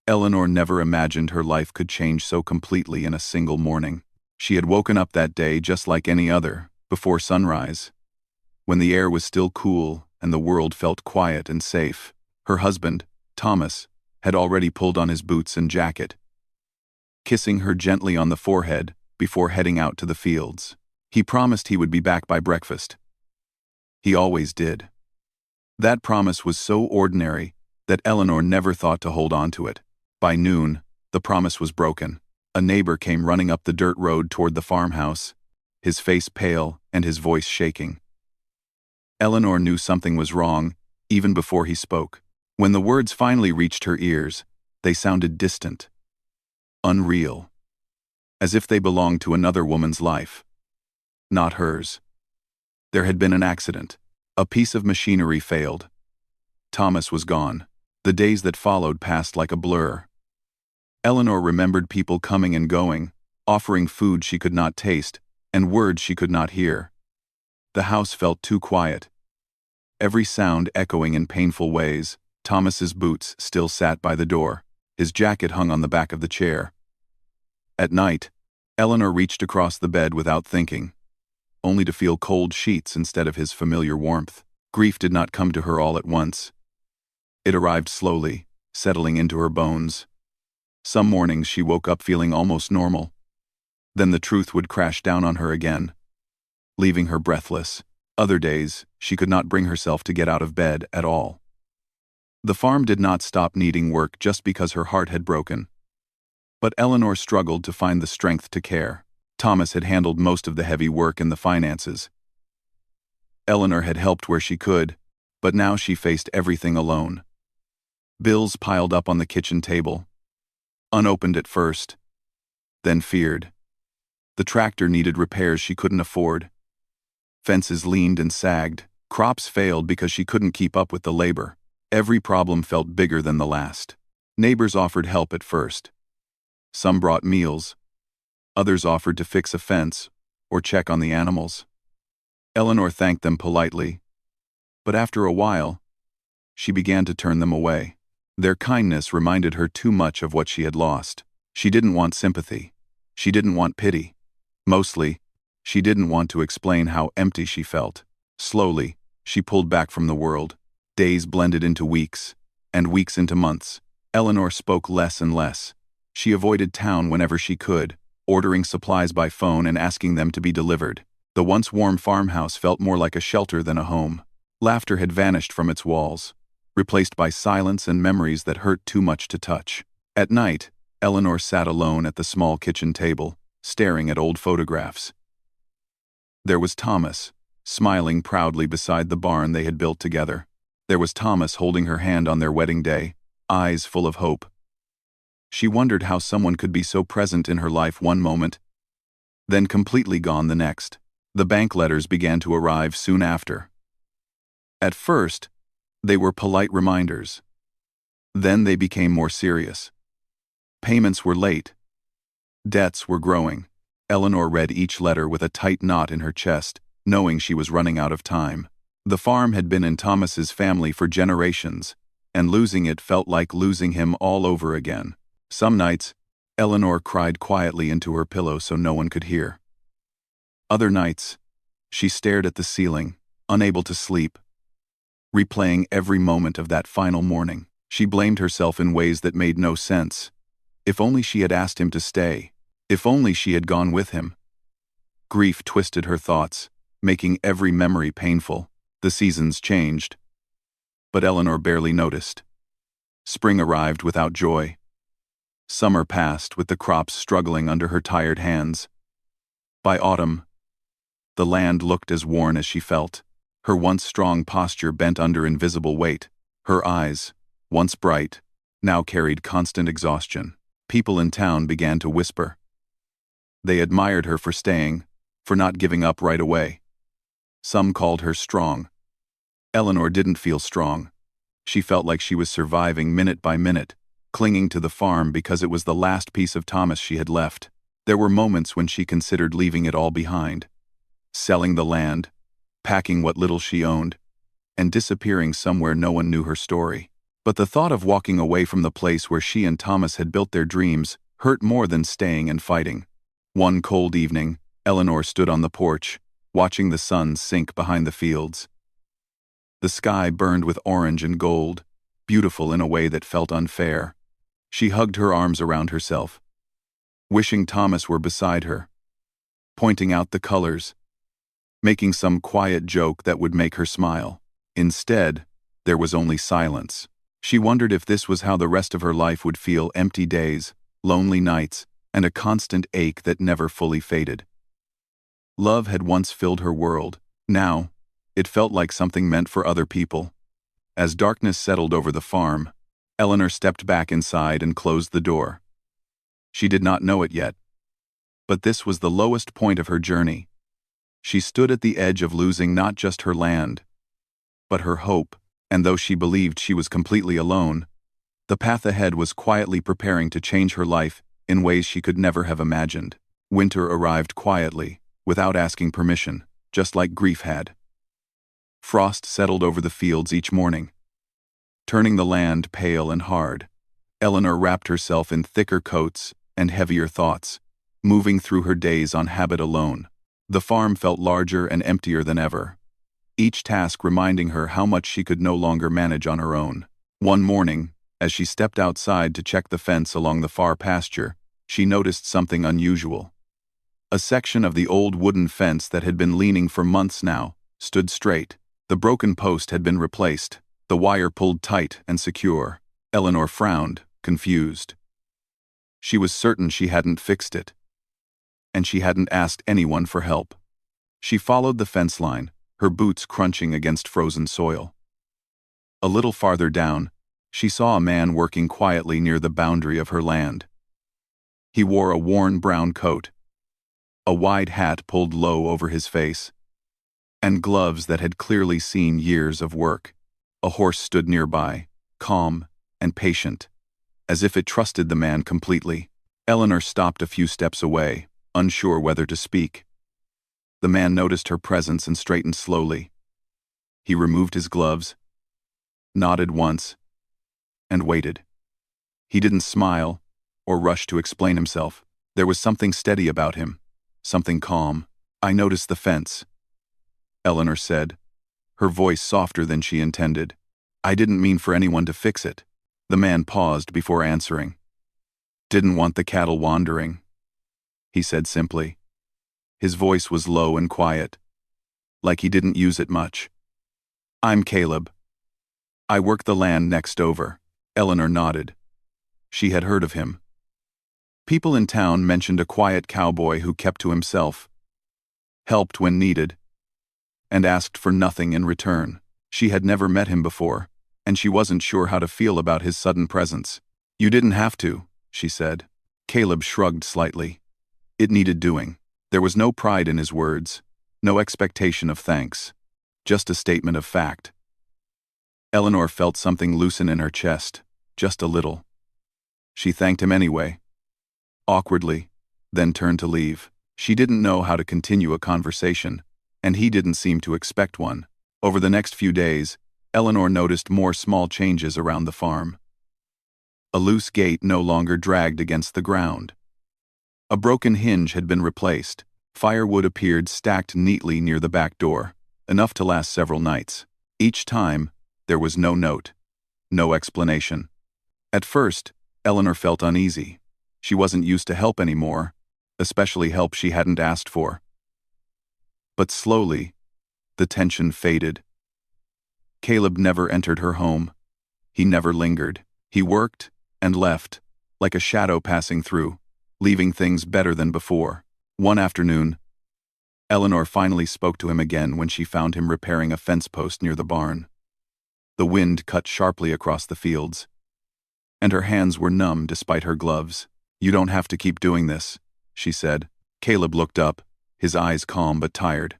Eleanor never imagined her life could change so completely in a single morning. She had woken up that day just like any other, before sunrise, when the air was still cool and the world felt quiet and safe. Her husband, Thomas, had already pulled on his boots and jacket, kissing her gently on the forehead before heading out to the fields. He promised he would be back by breakfast. He always did. That promise was so ordinary that Eleanor never thought to hold on to it. By noon, the promise was broken. A neighbor came running up the dirt road toward the farmhouse, his face pale and his voice shaking. Eleanor knew something was wrong even before he spoke. When the words finally reached her ears, they sounded distant, unreal, as if they belonged to another woman's life, not hers. There had been an accident. A piece of machinery failed. Thomas was gone. The days that followed passed like a blur. Eleanor remembered people coming and going, offering food she could not taste, and words she could not hear. The house felt too quiet, every sound echoing in painful ways. Thomas's boots still sat by the door. His jacket hung on the back of the chair. At night, Eleanor reached across the bed without thinking, only to feel cold sheets instead of his familiar warmth. Grief did not come to her all at once. It arrived slowly, settling into her bones. Some mornings she woke up feeling almost normal. Then the truth would crash down on her again, leaving her breathless. Other days, she could not bring herself to get out of bed at all. The farm did not stop needing work just because her heart had broken. But Eleanor struggled to find the strength to care. Thomas had handled most of the heavy work and the finances. Eleanor had helped where she could, but now she faced everything alone. Bills piled up on the kitchen table, unopened at first, then feared. The tractor needed repairs she couldn't afford. Fences leaned and sagged. Crops failed because she couldn't keep up with the labor. Every problem felt bigger than the last. Neighbors offered help at first. Some brought meals. Others offered to fix a fence or check on the animals. Eleanor thanked them politely, but after a while, she began to turn them away. Their kindness reminded her too much of what she had lost. She didn't want sympathy. She didn't want pity. Mostly, she didn't want to explain how empty she felt. Slowly, she pulled back from the world. Days blended into weeks, and weeks into months. Eleanor spoke less and less. She avoided town whenever she could, ordering supplies by phone and asking them to be delivered. The once warm farmhouse felt more like a shelter than a home. Laughter had vanished from its walls, replaced by silence and memories that hurt too much to touch. At night, Eleanor sat alone at the small kitchen table, staring at old photographs. There was Thomas, smiling proudly beside the barn they had built together. There was Thomas holding her hand on their wedding day, eyes full of hope. She wondered how someone could be so present in her life one moment, then completely gone the next. The bank letters began to arrive soon after. At first, they were polite reminders. Then they became more serious. Payments were late. Debts were growing. Eleanor read each letter with a tight knot in her chest, knowing she was running out of time. The farm had been in Thomas's family for generations, and losing it felt like losing him all over again. Some nights, Eleanor cried quietly into her pillow so no one could hear. Other nights, she stared at the ceiling, unable to sleep, replaying every moment of that final morning. She blamed herself in ways that made no sense. If only she had asked him to stay. If only she had gone with him. Grief twisted her thoughts, making every memory painful. The seasons changed, but Eleanor barely noticed. Spring arrived without joy. Summer passed with the crops struggling under her tired hands. By autumn, the land looked as worn as she felt. Her once strong posture bent under invisible weight. Her eyes, once bright, now carried constant exhaustion. People in town began to whisper. They admired her for staying, for not giving up right away. Some called her strong. Eleanor didn't feel strong. She felt like she was surviving minute by minute, clinging to the farm because it was the last piece of Thomas she had left. There were moments when she considered leaving it all behind, selling the land, packing what little she owned, and disappearing somewhere no one knew her story. But the thought of walking away from the place where she and Thomas had built their dreams hurt more than staying and fighting. One cold evening, Eleanor stood on the porch, watching the sun sink behind the fields. The sky burned with orange and gold, beautiful in a way that felt unfair. She hugged her arms around herself, wishing Thomas were beside her, pointing out the colors, making some quiet joke that would make her smile. Instead, there was only silence. She wondered if this was how the rest of her life would feel: empty days, lonely nights, and a constant ache that never fully faded. Love had once filled her world. Now, it felt like something meant for other people. As darkness settled over the farm, Eleanor stepped back inside and closed the door. She did not know it yet, but this was the lowest point of her journey. She stood at the edge of losing not just her land, but her hope, and though she believed she was completely alone, the path ahead was quietly preparing to change her life in ways she could never have imagined. Winter arrived quietly, without asking permission, just like grief had. Frost settled over the fields each morning, turning the land pale and hard. Eleanor wrapped herself in thicker coats and heavier thoughts, moving through her days on habit alone. The farm felt larger and emptier than ever, each task reminding her how much she could no longer manage on her own. One morning, as she stepped outside to check the fence along the far pasture, she noticed something unusual. A section of the old wooden fence that had been leaning for months now stood straight. The broken post had been replaced, the wire pulled tight and secure. Eleanor frowned, confused. She was certain she hadn't fixed it, and she hadn't asked anyone for help. She followed the fence line, her boots crunching against frozen soil. A little farther down, she saw a man working quietly near the boundary of her land. He wore a worn brown coat, a wide hat pulled low over his face, and gloves that had clearly seen years of work. A horse stood nearby, calm and patient, as if it trusted the man completely. Eleanor stopped a few steps away, unsure whether to speak. The man noticed her presence and straightened slowly. He removed his gloves, nodded once, and waited. He didn't smile or rush to explain himself. There was something steady about him, something calm. "I noticed the fence," Eleanor said, her voice softer than she intended. "I didn't mean for anyone to fix it." The man paused before answering. "Didn't want the cattle wandering," he said simply. His voice was low and quiet, like he didn't use it much. "I'm Caleb. I work the land next over." Eleanor nodded. She had heard of him. People in town mentioned a quiet cowboy who kept to himself, helped when needed, and asked for nothing in return. She had never met him before, and she wasn't sure how to feel about his sudden presence. "You didn't have to," she said. Caleb shrugged slightly. It needed doing. There was no pride in his words, no expectation of thanks, just a statement of fact. Eleanor felt something loosen in her chest, just a little. She thanked him anyway, awkwardly, then turned to leave. She didn't know how to continue a conversation, and he didn't seem to expect one. Over the next few days, Eleanor noticed more small changes around the farm. A loose gate no longer dragged against the ground. A broken hinge had been replaced. Firewood appeared stacked neatly near the back door, enough to last several nights. Each time, there was no note, no explanation. At first, Eleanor felt uneasy. She wasn't used to help anymore, especially help she hadn't asked for. But slowly, the tension faded. Caleb never entered her home. He never lingered. He worked and left, like a shadow passing through, leaving things better than before. One afternoon, Eleanor finally spoke to him again when she found him repairing a fence post near the barn. The wind cut sharply across the fields, and her hands were numb despite her gloves. "You don't have to keep doing this," she said. Caleb looked up, his eyes calm but tired.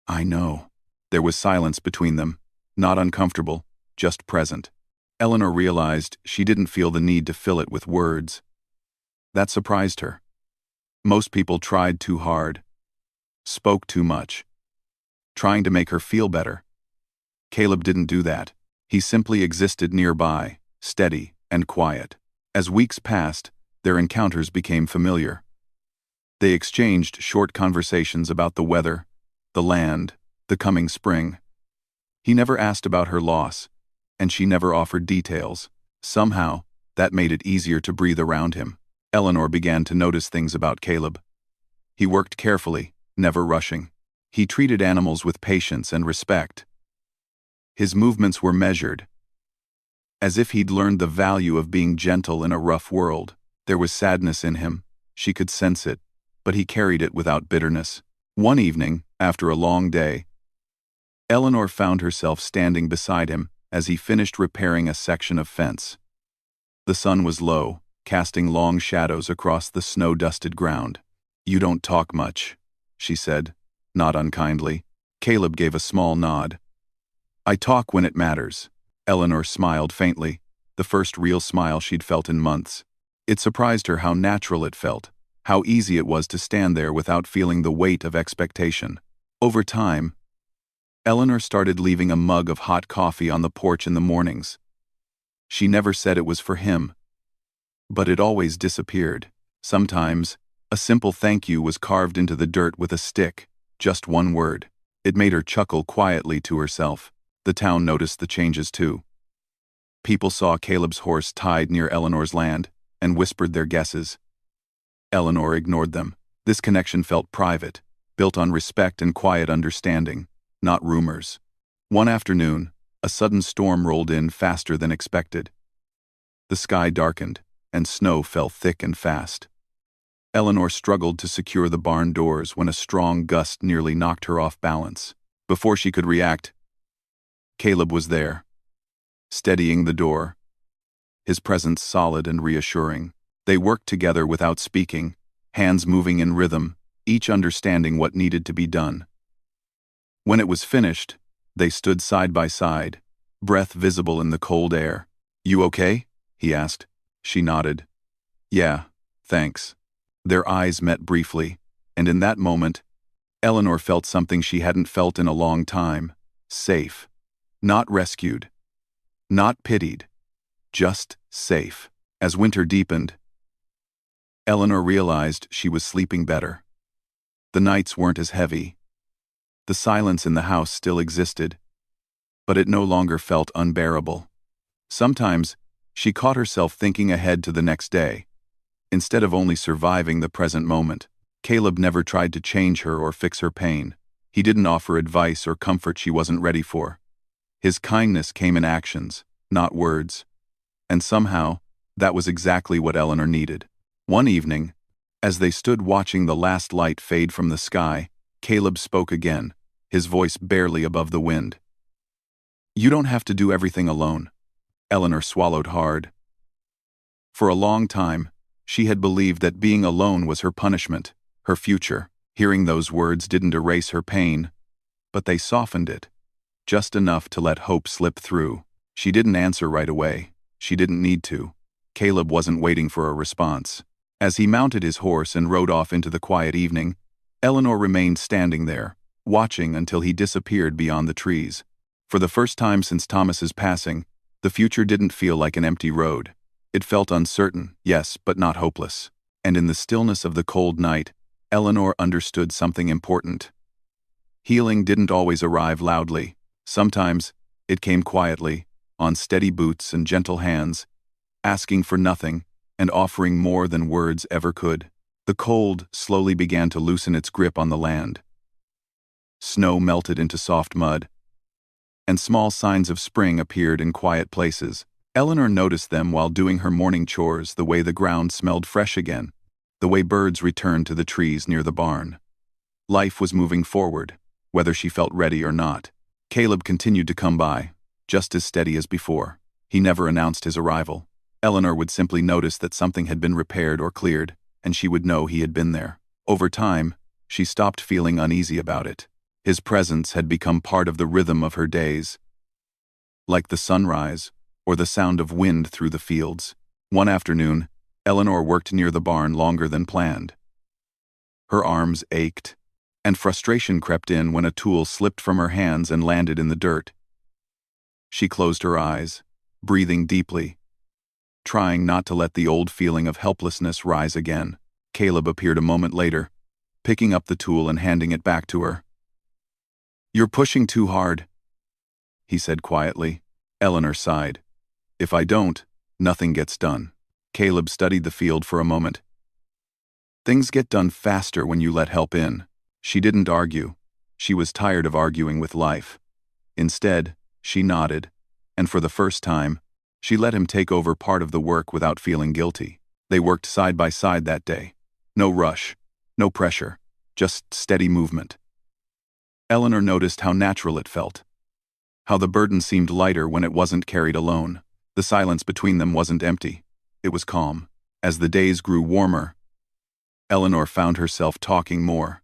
"I know." There was silence between them, not uncomfortable, just present. Eleanor realized she didn't feel the need to fill it with words. That surprised her. Most people tried too hard, spoke too much, trying to make her feel better. Caleb didn't do that. He simply existed nearby, steady and quiet. As weeks passed, their encounters became familiar. They exchanged short conversations about the weather, the land, the coming spring. He never asked about her loss, and she never offered details. Somehow, that made it easier to breathe around him. Eleanor began to notice things about Caleb. He worked carefully, never rushing. He treated animals with patience and respect. His movements were measured, as if he'd learned the value of being gentle in a rough world. There was sadness in him. She could sense it, but he carried it without bitterness. One evening, after a long day, Eleanor found herself standing beside him as he finished repairing a section of fence. The sun was low, casting long shadows across the snow-dusted ground. "You don't talk much," she said, not unkindly. Caleb gave a small nod. "I talk when it matters." Eleanor smiled faintly, the first real smile she'd felt in months. It surprised her how natural it felt, how easy it was to stand there without feeling the weight of expectation. Over time, Eleanor started leaving a mug of hot coffee on the porch in the mornings. She never said it was for him, but it always disappeared. Sometimes, a simple thank you was carved into the dirt with a stick, just one word. It made her chuckle quietly to herself. The town noticed the changes too. People saw Caleb's horse tied near Eleanor's land and whispered their guesses. Eleanor ignored them. This connection felt private, built on respect and quiet understanding, not rumors. One afternoon, a sudden storm rolled in faster than expected. The sky darkened, and snow fell thick and fast. Eleanor struggled to secure the barn doors when a strong gust nearly knocked her off balance. Before she could react, Caleb was there, steadying the door, his presence solid and reassuring. They worked together without speaking, hands moving in rhythm, each understanding what needed to be done. When it was finished, they stood side by side, breath visible in the cold air. "You okay?" he asked. She nodded. "Yeah, thanks." Their eyes met briefly, and in that moment, Eleanor felt something she hadn't felt in a long time. Safe. Not rescued. Not pitied. Just safe. As winter deepened, Eleanor realized she was sleeping better. The nights weren't as heavy. The silence in the house still existed, but it no longer felt unbearable. Sometimes, she caught herself thinking ahead to the next day. Instead of only surviving the present moment, Caleb never tried to change her or fix her pain. He didn't offer advice or comfort she wasn't ready for. His kindness came in actions, not words. And somehow, that was exactly what Eleanor needed. One evening, as they stood watching the last light fade from the sky, Caleb spoke again, his voice barely above the wind. "You don't have to do everything alone." Eleanor swallowed hard. For a long time, she had believed that being alone was her punishment, her future. Hearing those words didn't erase her pain, but they softened it, just enough to let hope slip through. She didn't answer right away. She didn't need to. Caleb wasn't waiting for a response. As he mounted his horse and rode off into the quiet evening, Eleanor remained standing there, watching until he disappeared beyond the trees. For the first time since Thomas's passing, the future didn't feel like an empty road. It felt uncertain, yes, but not hopeless. And in the stillness of the cold night, Eleanor understood something important. Healing didn't always arrive loudly. Sometimes, it came quietly, on steady boots and gentle hands, asking for nothing and offering more than words ever could. The cold slowly began to loosen its grip on the land. Snow melted into soft mud, and small signs of spring appeared in quiet places. Eleanor noticed them while doing her morning chores, the way the ground smelled fresh again, the way birds returned to the trees near the barn. Life was moving forward, whether she felt ready or not. Caleb continued to come by, just as steady as before. He never announced his arrival. Eleanor would simply notice that something had been repaired or cleared, and she would know he had been there. Over time, she stopped feeling uneasy about it. His presence had become part of the rhythm of her days, like the sunrise or the sound of wind through the fields. One afternoon, Eleanor worked near the barn longer than planned. Her arms ached, and frustration crept in when a tool slipped from her hands and landed in the dirt. She closed her eyes, breathing deeply, trying not to let the old feeling of helplessness rise again. Caleb appeared a moment later, picking up the tool and handing it back to her. "You're pushing too hard," he said quietly. Eleanor sighed. "If I don't, nothing gets done." Caleb studied the field for a moment. "Things get done faster when you let help in." She didn't argue. She was tired of arguing with life. Instead, she nodded, and for the first time, she let him take over part of the work without feeling guilty. They worked side by side that day. No rush, no pressure, just steady movement. Eleanor noticed how natural it felt. How the burden seemed lighter when it wasn't carried alone. The silence between them wasn't empty. It was calm. As the days grew warmer, Eleanor found herself talking more.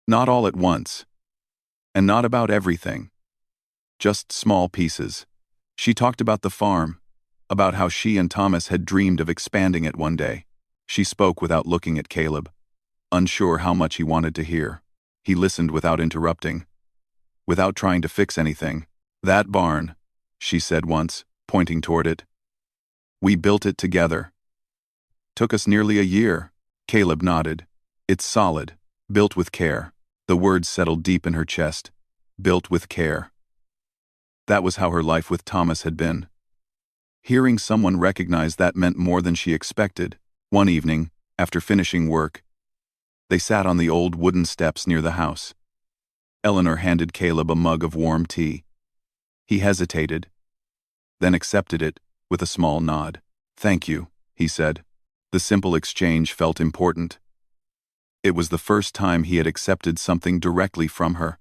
Not all at once. And not about everything. Just small pieces. She talked about the farm, about how she and Thomas had dreamed of expanding it one day. She spoke without looking at Caleb, unsure how much he wanted to hear. He listened without interrupting, without trying to fix anything. "That barn," she said once, pointing toward it. "We built it together. Took us nearly a year." Caleb nodded. "It's solid, built with care." The words settled deep in her chest. Built with care. That was how her life with Thomas had been. Hearing someone recognize that meant more than she expected. One evening, after finishing work, they sat on the old wooden steps near the house. Eleanor handed Caleb a mug of warm tea. He hesitated, then accepted it with a small nod. "Thank you," he said. The simple exchange felt important. It was the first time he had accepted something directly from her,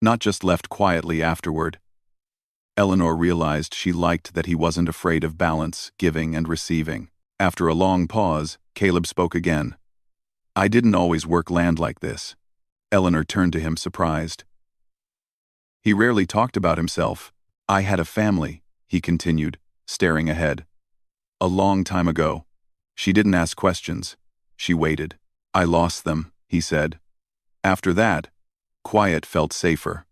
not just left quietly afterward. Eleanor realized she liked that he wasn't afraid of balance, giving and receiving. After a long pause, Caleb spoke again. "I didn't always work land like this." Eleanor turned to him surprised. He rarely talked about himself. "I had a family," he continued, staring ahead. "A long time ago." She didn't ask questions. She waited. "I lost them," he said. After that, quiet felt safer.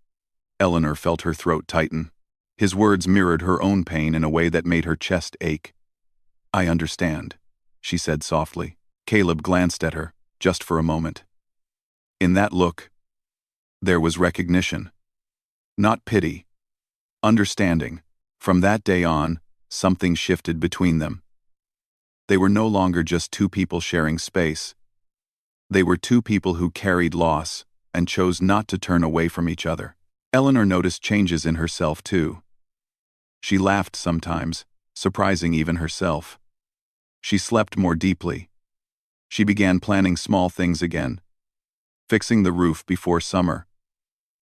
Eleanor felt her throat tighten. His words mirrored her own pain in a way that made her chest ache. "I understand," she said softly. Caleb glanced at her, just for a moment. In that look, there was recognition. Not pity. Understanding. From that day on, something shifted between them. They were no longer just two people sharing space. They were two people who carried loss and chose not to turn away from each other. Eleanor noticed changes in herself too. She laughed sometimes, surprising even herself. She slept more deeply. She began planning small things again. Fixing the roof before summer.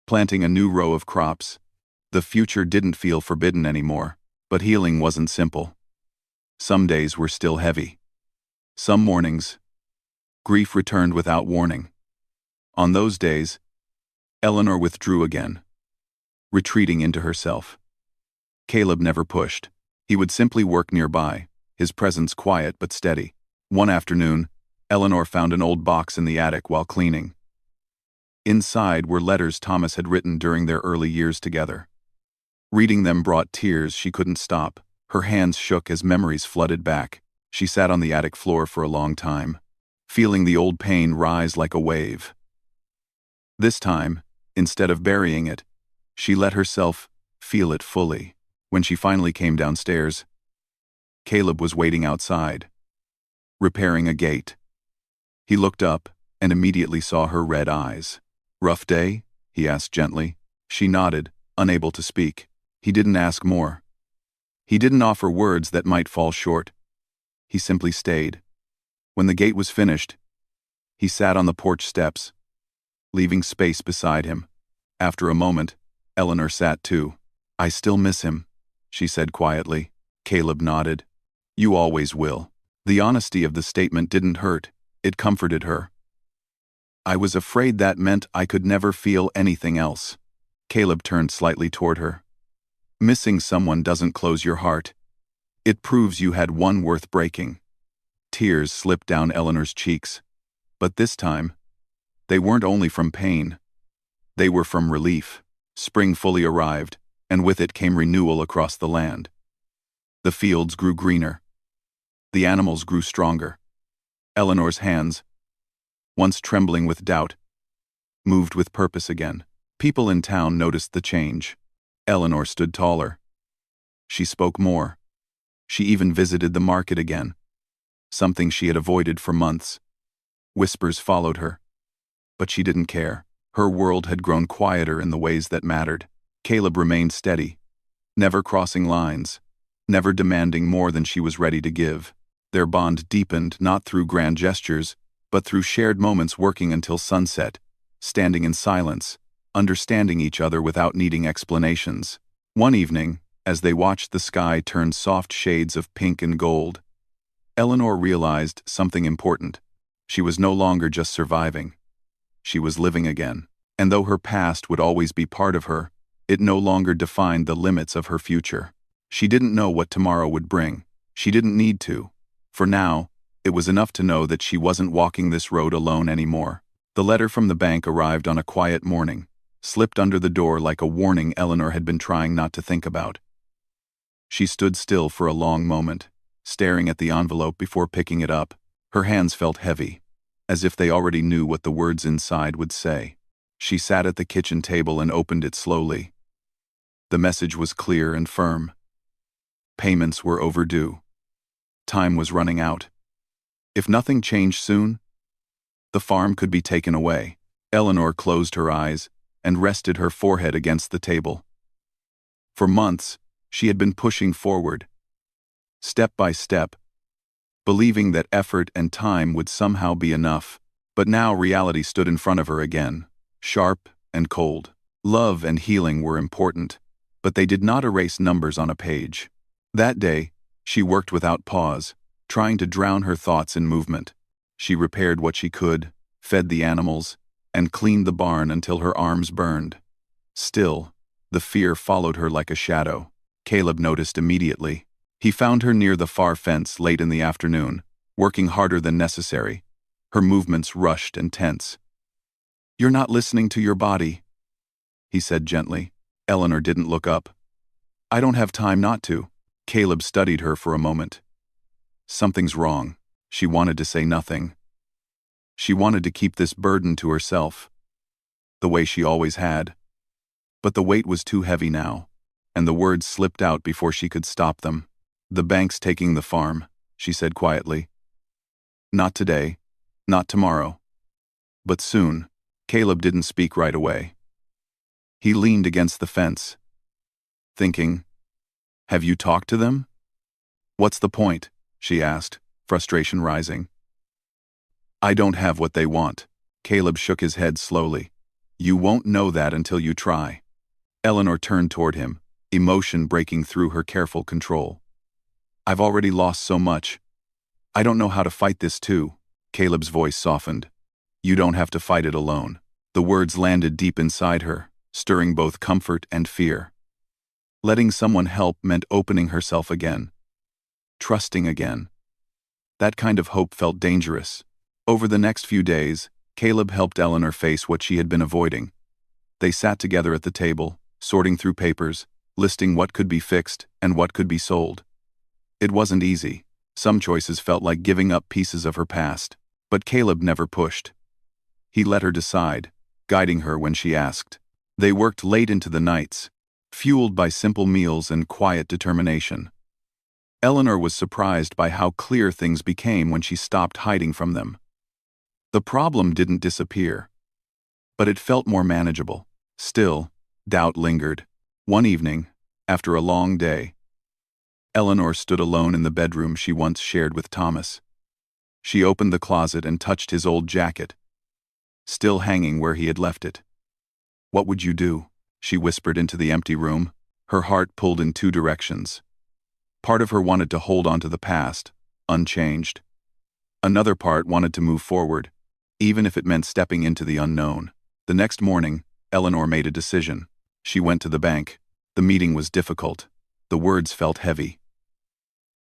Planting a new row of crops. The future didn't feel forbidden anymore, but healing wasn't simple. Some days were still heavy. Some mornings, grief returned without warning. On those days, Eleanor withdrew again, retreating into herself. Caleb never pushed. He would simply work nearby, his presence quiet but steady. One afternoon, Eleanor found an old box in the attic while cleaning. Inside were letters Thomas had written during their early years together. Reading them brought tears she couldn't stop. Her hands shook as memories flooded back. She sat on the attic floor for a long time, feeling the old pain rise like a wave. This time, instead of burying it, she let herself feel it fully. When she finally came downstairs, Caleb was waiting outside, repairing a gate. He looked up and immediately saw her red eyes. "Rough day?" he asked gently. She nodded, unable to speak. He didn't ask more. He didn't offer words that might fall short. He simply stayed. When the gate was finished, he sat on the porch steps, leaving space beside him. After a moment, Eleanor sat too. "I still miss him," she said quietly. Caleb nodded. "You always will." The honesty of the statement didn't hurt. It comforted her. "I was afraid that meant I could never feel anything else." Caleb turned slightly toward her. "Missing someone doesn't close your heart. It proves you had one worth breaking." Tears slipped down Eleanor's cheeks. But this time, they weren't only from pain. They were from relief. Spring fully arrived, and with it came renewal across the land. The fields grew greener. The animals grew stronger. Eleanor's hands, once trembling with doubt, moved with purpose again. People in town noticed the change. Eleanor stood taller. She spoke more. She even visited the market again, something she had avoided for months. Whispers followed her, but she didn't care. Her world had grown quieter in the ways that mattered. Caleb remained steady, never crossing lines, never demanding more than she was ready to give. Their bond deepened not through grand gestures, but through shared moments working until sunset, standing in silence, understanding each other without needing explanations. One evening, as they watched the sky turn soft shades of pink and gold, Eleanor realized something important. She was no longer just surviving. She was living again. And though her past would always be part of her, it no longer defined the limits of her future. She didn't know what tomorrow would bring. She didn't need to. For now, it was enough to know that she wasn't walking this road alone anymore. The letter from the bank arrived on a quiet morning, slipped under the door like a warning Eleanor had been trying not to think about. She stood still for a long moment, staring at the envelope before picking it up. Her hands felt heavy, as if they already knew what the words inside would say. She sat at the kitchen table and opened it slowly. The message was clear and firm. Payments were overdue. Time was running out. If nothing changed soon, the farm could be taken away. Eleanor closed her eyes and rested her forehead against the table. For months, she had been pushing forward, step by step, believing that effort and time would somehow be enough. But now reality stood in front of her again, sharp and cold. Love and healing were important, but they did not erase numbers on a page. That day, she worked without pause, trying to drown her thoughts in movement. She repaired what she could, fed the animals, and cleaned the barn until her arms burned. Still, the fear followed her like a shadow. Caleb noticed immediately. He found her near the far fence late in the afternoon, working harder than necessary, her movements rushed and tense. "You're not listening to your body," he said gently. Eleanor didn't look up. "I don't have time not to." Caleb studied her for a moment. Something's wrong. She wanted to say nothing. She wanted to keep this burden to herself, the way she always had. But the weight was too heavy now, and the words slipped out before she could stop them. "The bank's taking the farm," she said quietly. "Not today, not tomorrow, but soon." Caleb didn't speak right away. He leaned against the fence, thinking, "Have you talked to them?" "What's the point?" she asked, frustration rising. "I don't have what they want." Caleb shook his head slowly. "You won't know that until you try." Eleanor turned toward him, emotion breaking through her careful control. "I've already lost so much. I don't know how to fight this too." Caleb's voice softened. "You don't have to fight it alone." The words landed deep inside her, stirring both comfort and fear. Letting someone help meant opening herself again, trusting again. That kind of hope felt dangerous. Over the next few days, Caleb helped Eleanor face what she had been avoiding. They sat together at the table, sorting through papers, listing what could be fixed and what could be sold. It wasn't easy. Some choices felt like giving up pieces of her past, but Caleb never pushed. He let her decide, guiding her when she asked. They worked late into the nights, fueled by simple meals and quiet determination. Eleanor was surprised by how clear things became when she stopped hiding from them. The problem didn't disappear, but it felt more manageable. Still, doubt lingered. One evening, after a long day, Eleanor stood alone in the bedroom she once shared with Thomas. She opened the closet and touched his old jacket, still hanging where he had left it. "What would you do?" she whispered into the empty room, her heart pulled in two directions. Part of her wanted to hold on to the past, unchanged. Another part wanted to move forward, even if it meant stepping into the unknown. The next morning, Eleanor made a decision. She went to the bank. The meeting was difficult. The words felt heavy.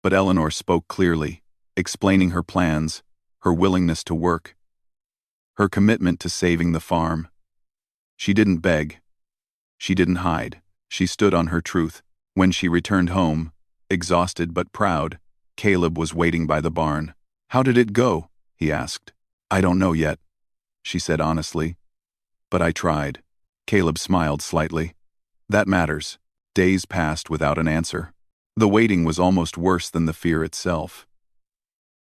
But Eleanor spoke clearly, explaining her plans, her willingness to work, her commitment to saving the farm. She didn't beg. She didn't hide. She stood on her truth. When she returned home, exhausted but proud, Caleb was waiting by the barn. "How did it go?" he asked. "I don't know yet," she said honestly. "But I tried." Caleb smiled slightly. "That matters." Days passed without an answer. The waiting was almost worse than the fear itself.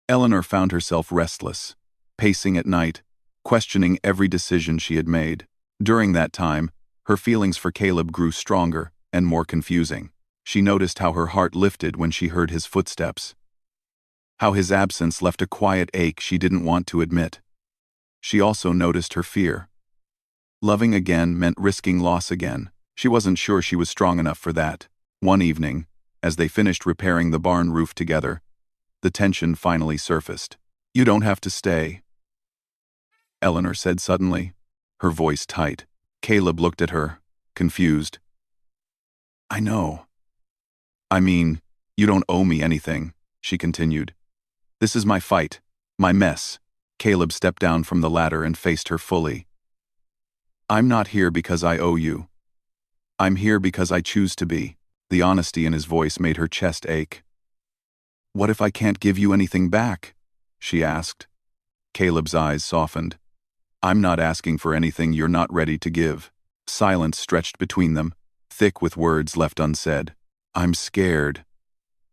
Eleanor found herself restless, pacing at night, questioning every decision she had made. During that time, her feelings for Caleb grew stronger and more confusing. She noticed how her heart lifted when she heard his footsteps, how his absence left a quiet ache she didn't want to admit. She also noticed her fear. Loving again meant risking loss again. She wasn't sure she was strong enough for that. One evening, as they finished repairing the barn roof together, the tension finally surfaced. "You don't have to stay," Eleanor said suddenly, her voice tight. Caleb looked at her, confused. "I know. I mean, you don't owe me anything," she continued. "This is my fight, my mess." Caleb stepped down from the ladder and faced her fully. "I'm not here because I owe you. I'm here because I choose to be." The honesty in his voice made her chest ache. "What if I can't give you anything back?" she asked. Caleb's eyes softened. "I'm not asking for anything you're not ready to give." Silence stretched between them, thick with words left unsaid. "I'm scared,"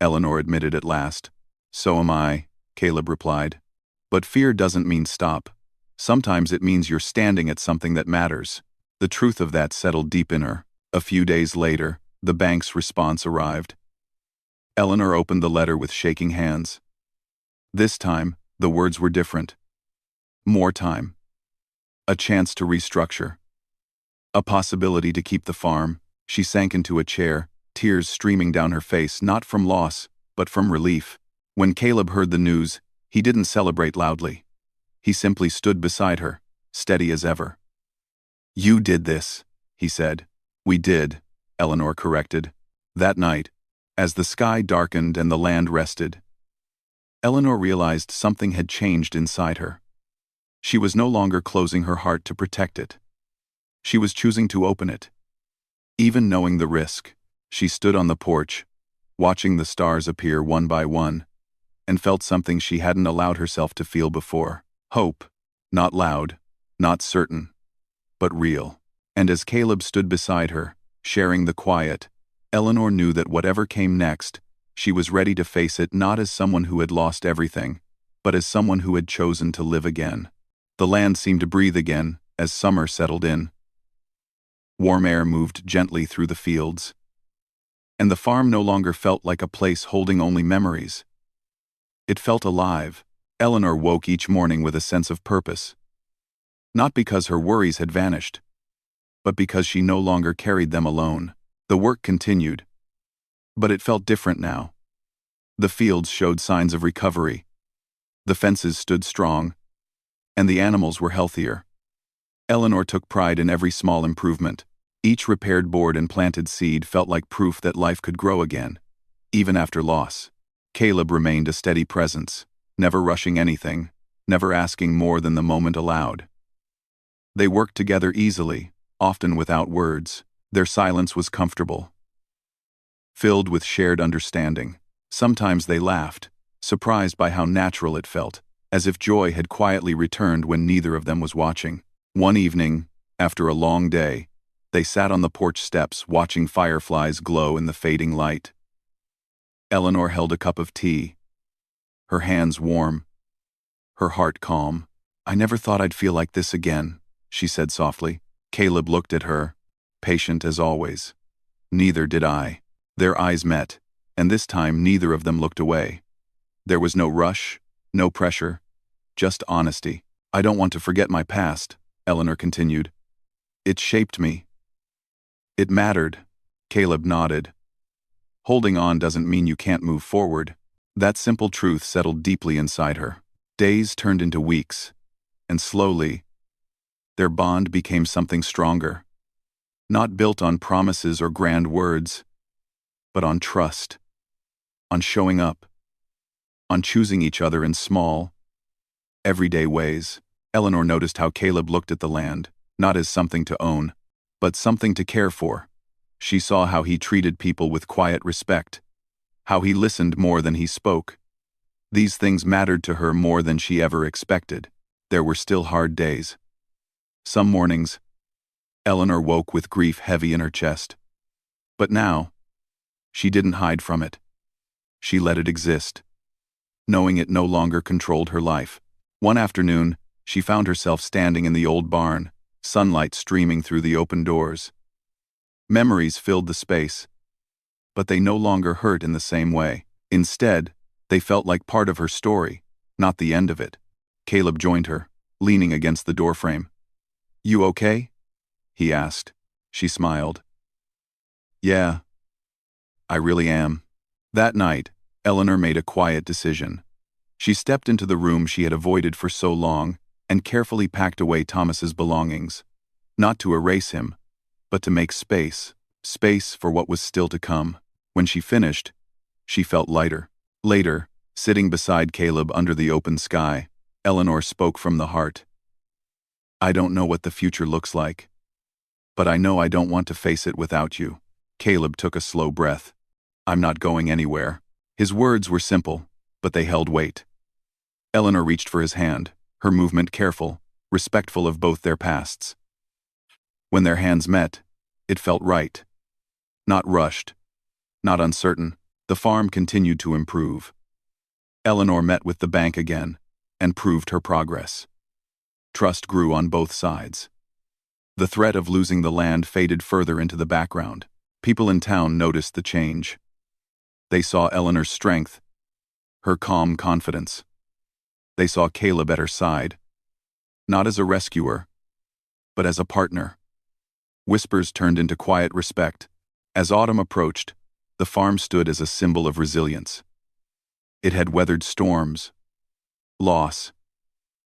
Eleanor admitted at last. "So am I," Caleb replied. "But fear doesn't mean stop. Sometimes it means you're standing at something that matters." The truth of that settled deep in her. A few days later, the bank's response arrived. Eleanor opened the letter with shaking hands. This time, the words were different. More time. A chance to restructure. A possibility to keep the farm. She sank into a chair, tears streaming down her face, not from loss, but from relief. When Caleb heard the news, he didn't celebrate loudly. He simply stood beside her, steady as ever. "You did this," he said. "We did," Eleanor corrected. That night, as the sky darkened and the land rested, Eleanor realized something had changed inside her. She was no longer closing her heart to protect it. She was choosing to open it. Even knowing the risk, she stood on the porch, watching the stars appear one by one, and felt something she hadn't allowed herself to feel before. Hope, not loud, not certain, but real. And as Caleb stood beside her, sharing the quiet, Eleanor knew that whatever came next, she was ready to face it not as someone who had lost everything, but as someone who had chosen to live again. The land seemed to breathe again as summer settled in. Warm air moved gently through the fields, and the farm no longer felt like a place holding only memories. It felt alive. Eleanor woke each morning with a sense of purpose. Not because her worries had vanished, but because she no longer carried them alone. The work continued, but it felt different now. The fields showed signs of recovery. The fences stood strong, and the animals were healthier. Eleanor took pride in every small improvement. Each repaired board and planted seed felt like proof that life could grow again, even after loss. Caleb remained a steady presence, never rushing anything, never asking more than the moment allowed. They worked together easily, often without words. Their silence was comfortable, filled with shared understanding. Sometimes they laughed, surprised by how natural it felt, as if joy had quietly returned when neither of them was watching. One evening, after a long day, they sat on the porch steps watching fireflies glow in the fading light. Eleanor held a cup of tea, her hands warm, her heart calm. "I never thought I'd feel like this again," she said softly. Caleb looked at her, patient as always. "Neither did I." Their eyes met, and this time neither of them looked away. There was no rush, no pressure, just honesty. "I don't want to forget my past," Eleanor continued. "It shaped me. It mattered." Caleb nodded. "Holding on doesn't mean you can't move forward." That simple truth settled deeply inside her. Days turned into weeks, and slowly, their bond became something stronger. Not built on promises or grand words, but on trust, on showing up, on choosing each other in small, everyday ways. Eleanor noticed how Caleb looked at the land, not as something to own, but something to care for. She saw how he treated people with quiet respect, how he listened more than he spoke. These things mattered to her more than she ever expected. There were still hard days. Some mornings, Eleanor woke with grief heavy in her chest. But now, she didn't hide from it. She let it exist, knowing it no longer controlled her life. One afternoon, she found herself standing in the old barn, sunlight streaming through the open doors. Memories filled the space, but they no longer hurt in the same way. Instead, they felt like part of her story, not the end of it. Caleb joined her, leaning against the doorframe. "You okay?" he asked. She smiled. "Yeah, I really am." That night, Eleanor made a quiet decision. She stepped into the room she had avoided for so long and carefully packed away Thomas's belongings, not to erase him, but to make space for what was still to come. When she finished, she felt lighter. Later, sitting beside Caleb under the open sky, Eleanor spoke from the heart. "I don't know what the future looks like, but I know I don't want to face it without you." Caleb took a slow breath. "I'm not going anywhere." His words were simple, but they held weight. Eleanor reached for his hand, her movement careful, respectful of both their pasts. When their hands met, it felt right. Not rushed, not uncertain. The farm continued to improve. Eleanor met with the bank again and proved her progress. Trust grew on both sides. The threat of losing the land faded further into the background. People in town noticed the change. They saw Eleanor's strength, her calm confidence. They saw Caleb at her side, not as a rescuer, but as a partner. Whispers turned into quiet respect. As autumn approached, the farm stood as a symbol of resilience. It had weathered storms, loss,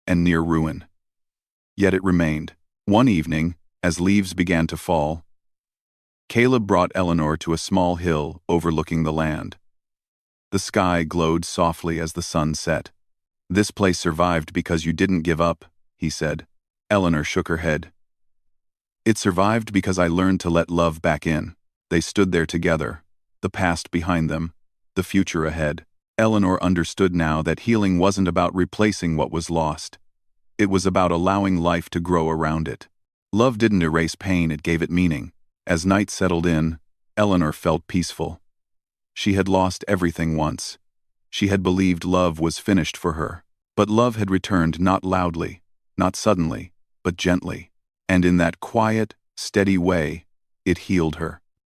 and near ruin. Yet it remained. One evening, as leaves began to fall, Caleb brought Eleanor to a small hill overlooking the land. The sky glowed softly as the sun set. "This place survived because you didn't give up," he said. Eleanor shook her head. "It survived because I learned to let love back in." They stood there together, the past behind them, the future ahead. Eleanor understood now that healing wasn't about replacing what was lost. It was about allowing life to grow around it. Love didn't erase pain, it gave it meaning. As night settled in, Eleanor felt peaceful. She had lost everything once. She had believed love was finished for her. But love had returned not loudly, not suddenly, but gently. And in that quiet, steady way, it healed her.